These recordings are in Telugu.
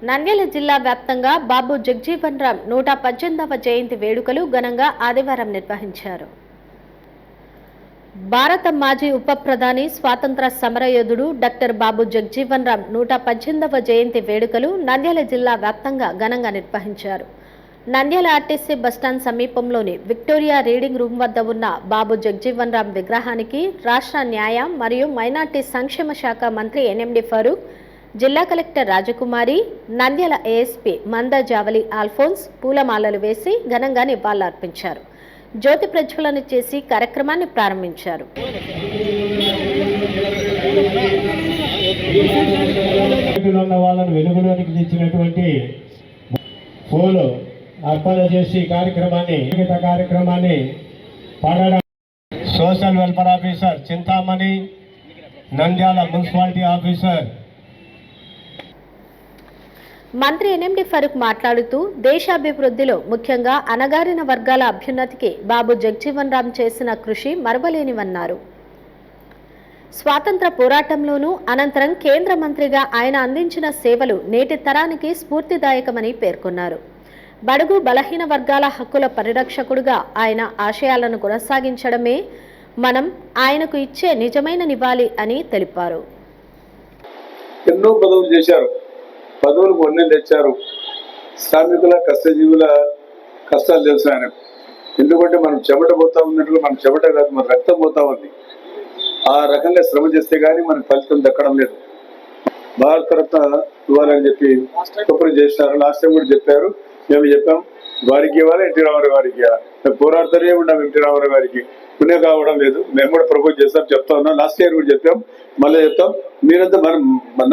నంద్యాల జిల్లా వ్యాప్తంగా బాబు జగ్జీవన్ రామ్ 118వ జయంతి వేడుకలు ఘనంగా ఆదివారం నిర్వహించారు. భారత మాజీ ఉప ప్రధాని స్వాతంత్ర సమరయోధుడు డాక్టర్ బాబు జగ్జీవన్ రామ్ 118వ జయంతి వేడుకలు నంద్యాల జిల్లా వ్యాప్తంగా ఘనంగా నిర్వహించారు. నంద్యాల ఆర్టీసీ బస్టాండ్ సమీపంలోని విక్టోరియా రీడింగ్ రూమ్ వద్ద ఉన్న బాబు జగ్జీవన్ రామ్ విగ్రహానికి రాష్ట్ర న్యాయ మరియు మైనార్టీ సంక్షేమ శాఖ మంత్రి ఎన్ఎండి ఫరూక్, జిల్లా కలెక్టర్ రాజకుమారి, నంద్యాల ఏఎస్పీ మంద జావలి ఆల్ఫోన్స్ పూలమాలలు వేసి ఘనంగా నివాళులర్పించారు. జ్యోతి ప్రజ్వలన చేసి కార్యక్రమాన్ని ప్రారంభించారు. అర్పణ చేసి కార్యక్రమాన్ని పాడడం social welfare officer Chintamani, Nandyal municipality officer. మంత్రి ఎన్ఎండి ఫరూక్ మాట్లాడుతూ దేశాభివృద్ధిలో ముఖ్యంగా అణగారిన వర్గాల అభ్యున్నతికి బాబు జగ్జీవన్ రామ్ చేసిన కృషి మరువలేనివన్నారు. స్వాతంత్ర పోరాటంలోనూ అనంతరం కేంద్ర మంత్రిగా ఆయన అందించిన సేవలు నేటి తరానికి స్ఫూర్తిదాయకమని పేర్కొన్నారు. బడుగు బలహీన వర్గాల హక్కుల పరిరక్షకుడుగా ఆయన ఆశయాలను కొనసాగించడమే మనం ఆయనకు ఇచ్చే నిజమైన నివాళి అని తెలిపారు. ఎన్నో పదవులు చేశారు, పదవులు కొన్ని తెచ్చారు. శ్రామికుల కష్టజీవుల కష్టాలు తెలుసు ఆయనకు. ఎందుకంటే మనం చెమట పోతా ఉన్నట్టుగా మన చెమట కాదు, మన రక్తం పోతా ఉంది. ఆ రకంగా శ్రమ చేస్తే గానీ మనకు ఫలితం దక్కడం లేదు. భారతరత్న ఇవ్వాలని చెప్పి ప్రపోజ్ చేసినారు. లాస్ట్ టైం కూడా చెప్పారు, మేము చెప్పాం వారికి ఇవ్వాలి, ఎన్టీ రామారావు గారికి ఇవ్వాలి. మేము పోరాడుతూనే ఉన్నాం. ఎన్టీ రామారావు గారికి పుణ్యం కావడం లేదు. మేము కూడా ప్రపోజ్ చేస్తాం, చెప్తా ఉన్నాం. లాస్ట్ ఇయర్ కూడా చెప్పాం, మళ్ళీ చెప్తాం. మీరంతా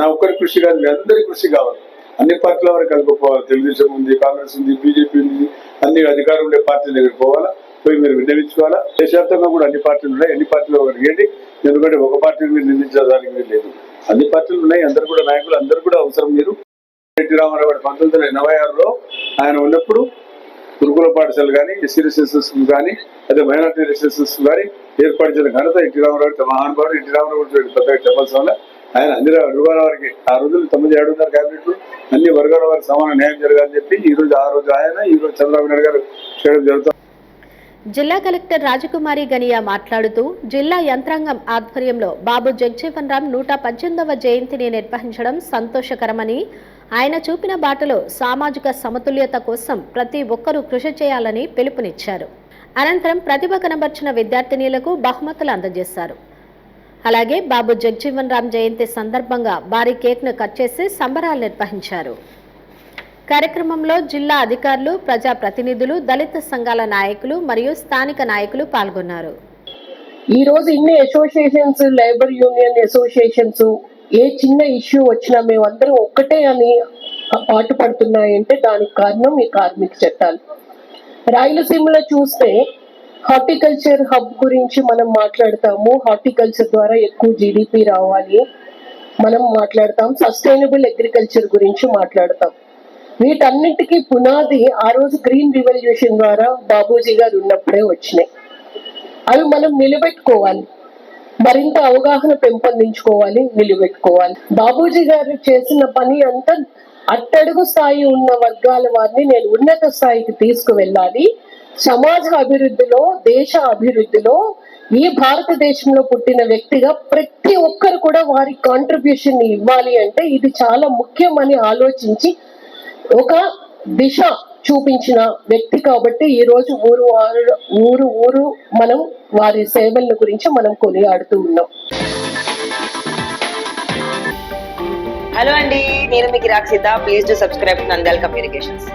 నా ఒక్కరి కృషి కాదు, మీ అందరి కృషి కావాలి. అన్ని పార్టీల వరకు కలుపుకోవాలి. తెలుగుదేశం ఉంది, కాంగ్రెస్ ఉంది, బీజేపీ ఉంది, అన్ని అధికారం ఉండే పార్టీల దగ్గరికి పోవాలా, పోయి మీరు విన్నవించుకోవాలా. దేశవ్యాప్తంగా కూడా అన్ని పార్టీలు ఉన్నాయి, అన్ని పార్టీలు అడిగేయండి. ఎందుకంటే ఒక పార్టీని మీరు నిందించడానికి లేదు. అన్ని పార్టీలు ఉన్నాయి, అందరు కూడా నాయకులు అందరు కూడా అవసరం. మీరు ఎన్టీ రామారావు గారు 1986లో ఆయన ఉన్నప్పుడు గురుకుల పాఠశాలలు కానీ, ఎస్సీ రిసెసెస్ కానీ, అదే మైనార్టీ రిసెసెస్ కానీ ఏర్పాటు చేసిన ఘనత ఎన్టీ రామారావు మహానుభావుడు. ఎన్టీ రామారావు పెద్దగా చెప్పాల్సిన వల్ల ఆయన అన్ని వర్గాల వారికి ఆ రోజులు 97 క్యాబినెట్లు అన్ని వర్గాల వారికి సమాన న్యాయం జరగాలని చెప్పి ఆ రోజు ఆయన, ఈ రోజు చంద్రబాబు నాయుడు గారు చేయడం జరుగుతుంది. జిల్లా కలెక్టర్ రాజకుమారి గనియా మాట్లాడుతూ జిల్లా యంత్రాంగం ఆధ్వర్యంలో బాబు జగ్జీవన్ రామ్ 118వ జయంతిని నిర్వహించడం సంతోషకరమని, ఆయన చూపిన బాటలో సామాజిక సమతుల్యత కోసం ప్రతి ఒక్కరూ కృషి చేయాలని పిలుపునిచ్చారు. అనంతరం ప్రతిభ కనబర్చిన విద్యార్థినీలకు బహుమతులు అందజేశారు. అలాగే బాబు జగ్జీవన్ రామ్ జయంతి సందర్భంగా భారీ కేక్ను కట్ చేసి సంబరాలు నిర్వహించారు. కార్యక్రమంలో జిల్లా అధికారులు, ప్రజాప్రతినిధులు, దళిత సంఘాల నాయకులు మరియు స్థానిక నాయకులు పాల్గొన్నారు. ఈ రోజు ఇన్ని అసోసియేషన్స్, లేబర్ యూనియన్ అసోసియేషన్స్ ఏ చిన్న ఇష్యూ వచ్చినా మేమందరం ఒక్కటే అని పాటుపడుతున్నాయంటే దానికి కారణం ఈ కార్మిక చట్టాలు. రాయలసీమలో చూస్తే హార్టికల్చర్ హబ్ గురించి మనం మాట్లాడతాము. హార్టికల్చర్ ద్వారా ఎక్కువ జీడిపి రావాలి మనం మాట్లాడతాం. సస్టైనబుల్ అగ్రికల్చర్ గురించి మాట్లాడతాం. వీటన్నిటికీ పునాది ఆ రోజు గ్రీన్ రివల్యూషన్ ద్వారా బాబూజీ గారు ఉన్నప్పుడే వచ్చినాయి. అవి మనం నిలబెట్టుకోవాలి, మరింత అవగాహన పెంపొందించుకోవాలి, నిలబెట్టుకోవాలి. బాబూజీ గారు చేసిన పని అంతా అట్టడుగు స్థాయి ఉన్న వర్గాల వారిని నేను ఉన్నత స్థాయికి తీసుకువెళ్ళాలి. సమాజ అభివృద్ధిలో, దేశ అభివృద్ధిలో ఈ భారతదేశంలో పుట్టిన వ్యక్తిగా ప్రతి ఒక్కరు కూడా వారి కాంట్రిబ్యూషన్ ఇవ్వాలి అంటే ఇది చాలా ముఖ్యమని ఆలోచించి ఒక దిశ చూపించిన వ్యక్తి కాబట్టి ఈ రోజు ఊరు మనం వారి సేవల గురించి మనం కొనియాడుతూ ఉన్నాం. హలో అండి, నేను మీకు Rakshitha. Please to subscribe Nandyal communications.